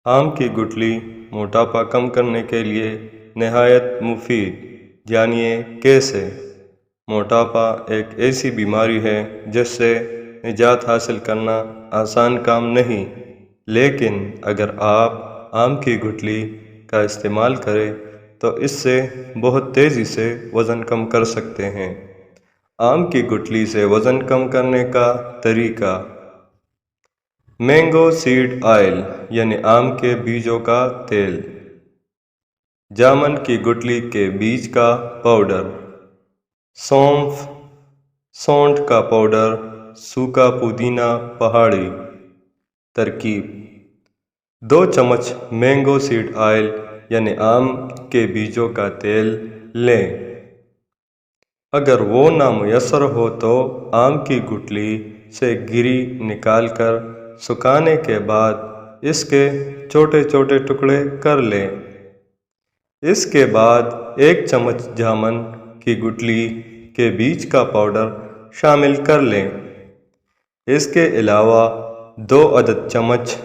آم کی گٹلی موٹاپا کم کرنے کے لیے نہایت مفید۔ جانیے کیسے۔ موٹاپا ایک ایسی بیماری ہے جس سے نجات حاصل کرنا آسان کام نہیں، لیکن اگر آپ آم کی گٹلی کا استعمال کریں تو اس سے بہت تیزی سے وزن کم کر سکتے ہیں۔ آم کی گٹلی سے وزن کم کرنے کا طریقہ۔ مینگو سیڈ آئل یعنی آم کے بیجوں کا تیل، جامن کی گٹلی کے بیج کا پاؤڈر، سونڈ کا پاؤڈر، سوکھا پودینہ پہاڑی۔ ترکیب: 2 چمچ مینگو سیڈ آئل یعنی آم کے بیجوں کا تیل لیں۔ اگر وہ نامیسر ہو تو آم کی گٹلی سے گری نکال کر سکھانے کے بعد اس کے چھوٹے چھوٹے ٹکڑے کر لیں۔ اس کے بعد 1 چمچ جامن کی گٹلی کے بیج کا پاؤڈر شامل کر لیں۔ اس کے علاوہ 2 عدد چمچ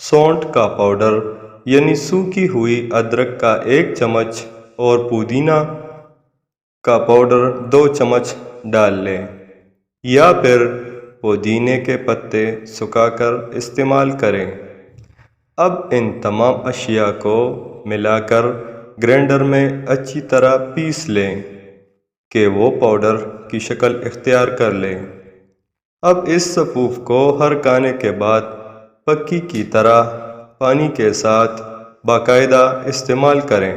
سونڈ کا پاؤڈر یعنی سوکھی ہوئی ادرک کا 1 چمچ اور پودینہ کا پاؤڈر 2 چمچ ڈال لیں، یا پھر پودینے کے پتے سکھا کر استعمال کریں۔ اب ان تمام اشیاء کو ملا کر گرائنڈر میں اچھی طرح پیس لیں کہ وہ پاؤڈر کی شکل اختیار کر لے۔ اب اس سفوف کو ہرکانے کے بعد پکی کی طرح پانی کے ساتھ باقاعدہ استعمال کریں۔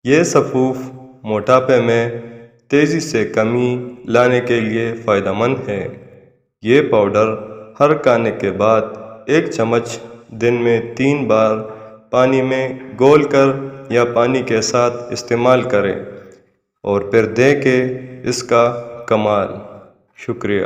یہ سفوف موٹاپے میں تیزی سے کمی لانے کے لیے فائدہ مند ہے۔ یہ پاؤڈر ہرکانے کے بعد 1 چمچ دن میں 3 بار پانی میں گھول کر یا پانی کے ساتھ استعمال کریں اور پھر دیکھیں اس کا کمال۔ شکریہ۔